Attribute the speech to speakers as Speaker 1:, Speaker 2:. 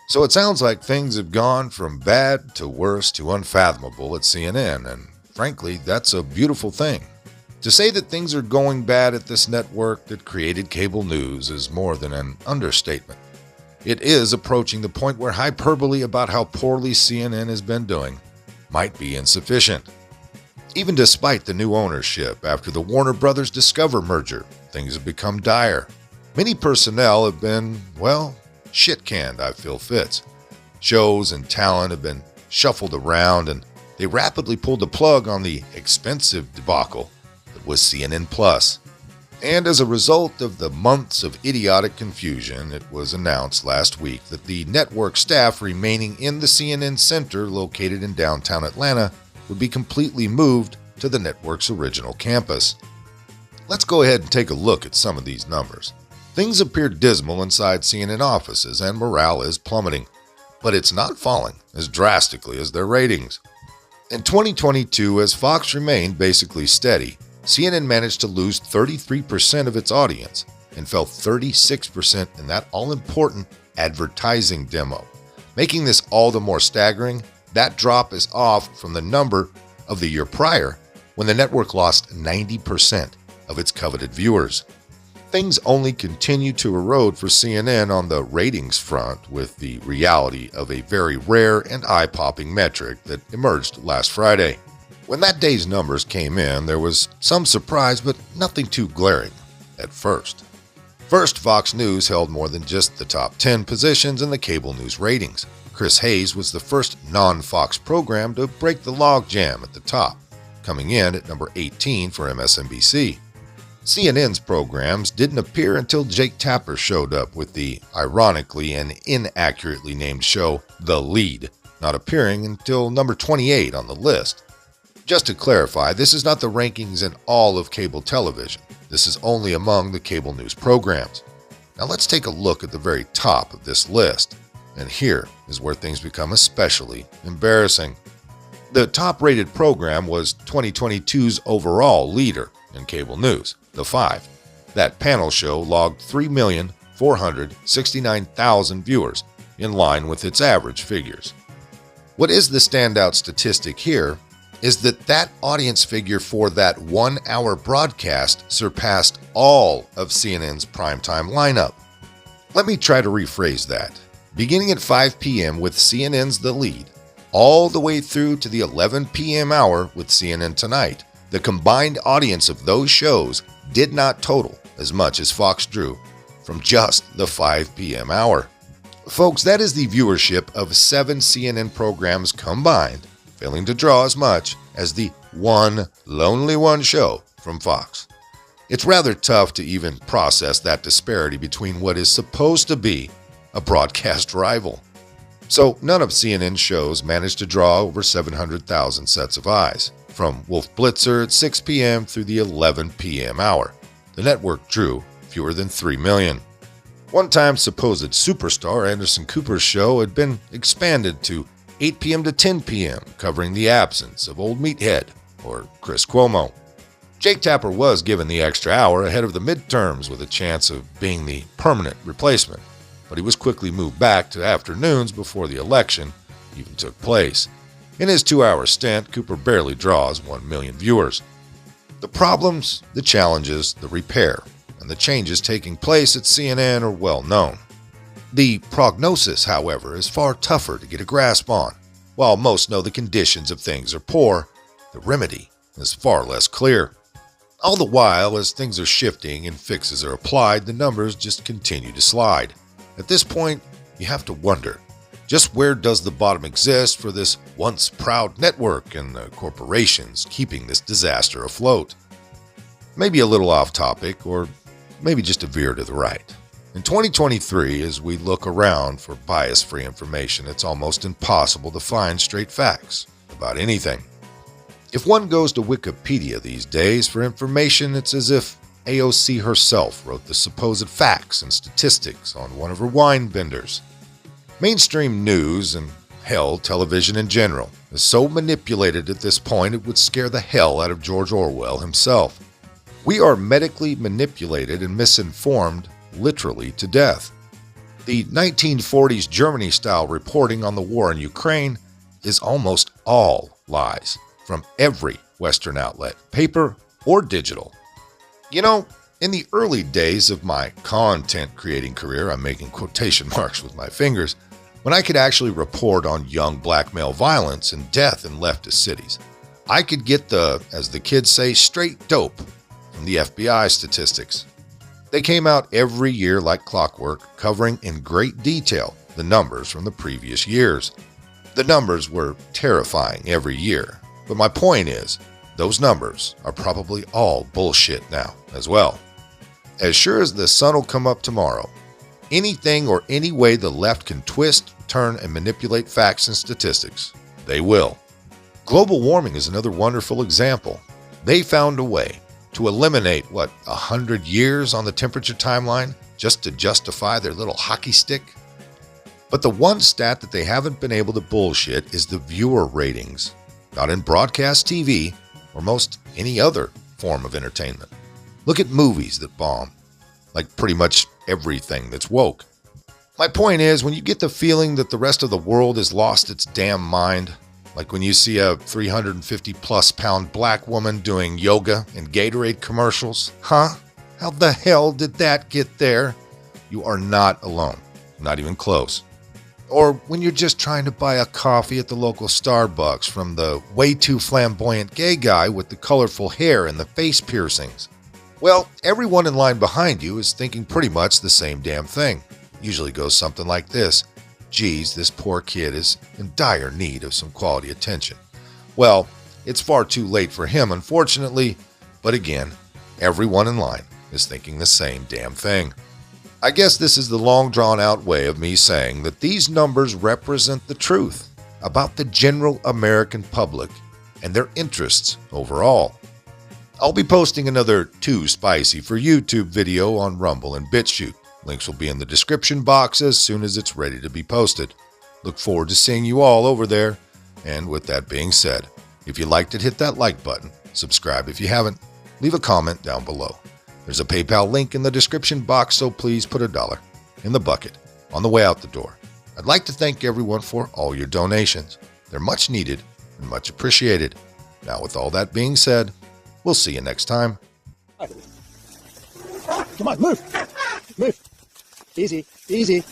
Speaker 1: So it sounds like things have gone from bad to worse to unfathomable at CNN, and frankly, that's a beautiful thing. To say that things are going bad at this network that created cable news is more than an understatement. It is approaching the point where hyperbole about how poorly CNN has been doing might be insufficient. Even despite the new ownership after the Warner Brothers Discover merger, things have become dire. Many personnel have been, well, shit-canned, I feel fits. Shows and talent have been shuffled around, and they rapidly pulled the plug on the expensive debacle that was CNN Plus. And as a result of the months of idiotic confusion, it was announced last week that the network staff remaining in the CNN Center located in downtown Atlanta would be completely moved to the network's original campus. Let's go ahead and take a look at some of these numbers. Things appear dismal inside CNN offices and morale is plummeting, but it's not falling as drastically as their ratings. In 2022, as Fox remained basically steady, CNN managed to lose 33% of its audience and fell 36% in that all-important advertising demo. Making this all the more staggering, that drop is off from the number of the year prior, when the network lost 90% of its coveted viewers. Things only continue to erode for CNN on the ratings front, with the reality of a very rare and eye-popping metric that emerged last Friday. When that day's numbers came in, there was some surprise, but nothing too glaring at first. First, Fox News held more than just the top 10 positions in the cable news ratings. Chris Hayes was the first non-Fox program to break the logjam at the top, coming in at number 18 for MSNBC. CNN's programs didn't appear until Jake Tapper showed up with the ironically and inaccurately named show The Lead, not appearing until number 28 on the list. Just to clarify, this is not the rankings in all of cable television. This is only among the cable news programs. Now let's take a look at the very top of this list. And here is where things become especially embarrassing. The top-rated program was 2022's overall leader in cable news, The Five. That panel show logged 3,469,000 viewers, in line with its average figures. What is the standout statistic here is that audience figure for that 1-hour broadcast surpassed all of CNN's primetime lineup. Let me try to rephrase that. Beginning at 5 p.m. with CNN's The Lead, all the way through to the 11 p.m. hour with CNN Tonight, the combined audience of those shows did not total as much as Fox drew from just the 5 p.m. hour. Folks, that is the viewership of 7 CNN programs combined, failing to draw as much as the one lonely one show from Fox. It's rather tough to even process that disparity between what is supposed to be a broadcast rival. So none of CNN's shows managed to draw over 700,000 sets of eyes, from Wolf Blitzer at 6 p.m. through the 11 p.m. hour. The network drew fewer than 3 million. One-time supposed superstar Anderson Cooper's show had been expanded to 8 p.m. to 10 p.m., covering the absence of Old Meathead or Chris Cuomo. Jake Tapper was given the extra hour ahead of the midterms with a chance of being the permanent replacement, but he was quickly moved back to afternoons before the election even took place. In his 2-hour stint, Cooper barely draws 1 million viewers. The problems, the challenges, the repair, and the changes taking place at CNN are well known. The prognosis, however, is far tougher to get a grasp on. While most know the conditions of things are poor, the remedy is far less clear. All the while, as things are shifting and fixes are applied, the numbers just continue to slide. At this point, you have to wonder, just where does the bottom exist for this once proud network and the corporations keeping this disaster afloat? Maybe a little off topic, or maybe just a veer to the right. In 2023, as we look around for bias-free information, it's almost impossible to find straight facts about anything. If one goes to Wikipedia these days for information, it's as if AOC herself wrote the supposed facts and statistics on one of her wine benders. Mainstream news, and hell, television in general, is so manipulated at this point it would scare the hell out of George Orwell himself. We are medically manipulated and misinformed literally to death. The 1940s Germany-style reporting on the war in Ukraine is almost all lies from every Western outlet, paper or digital. You know, in the early days of my content creating career, I'm making quotation marks with my fingers, when I could actually report on young black male violence and death in leftist cities, I could get the, as the kids say, straight dope from the FBI statistics. They came out every year like clockwork, covering in great detail the numbers from the previous years. The numbers were terrifying every year, but my point is, those numbers are probably all bullshit now as well. As sure as the sun will come up tomorrow, anything or any way the left can twist, turn, and manipulate facts and statistics, they will. Global warming is another wonderful example. They found a way to eliminate, 100 years on the temperature timeline just to justify their little hockey stick? But the one stat that they haven't been able to bullshit is the viewer ratings, not in broadcast TV or most any other form of entertainment. Look at movies that bomb, like pretty much everything that's woke. My point is, when you get the feeling that the rest of the world has lost its damn mind, like when you see a 350-plus pound black woman doing yoga and Gatorade commercials, how the hell did that get there? You are not alone, not even close. Or when you're just trying to buy a coffee at the local Starbucks from the way too flamboyant gay guy with the colorful hair and the face piercings. Well, everyone in line behind you is thinking pretty much the same damn thing. Usually goes something like this: geez, this poor kid is in dire need of some quality attention. Well, it's far too late for him, unfortunately, but again, everyone in line is thinking the same damn thing. I guess this is the long drawn out way of me saying that these numbers represent the truth about the general American public and their interests overall. I'll be posting another Too Spicy for YouTube video on Rumble and Bitchute. Links will be in the description box as soon as it's ready to be posted. Look forward to seeing you all over there. And with that being said, if you liked it, hit that like button. Subscribe if you haven't. Leave a comment down below. There's a PayPal link in the description box, so please put $1 in the bucket on the way out the door. I'd like to thank everyone for all your donations. They're much needed and much appreciated. Now, with all that being said, we'll see you next time.
Speaker 2: Come on, move. Move. Easy, easy.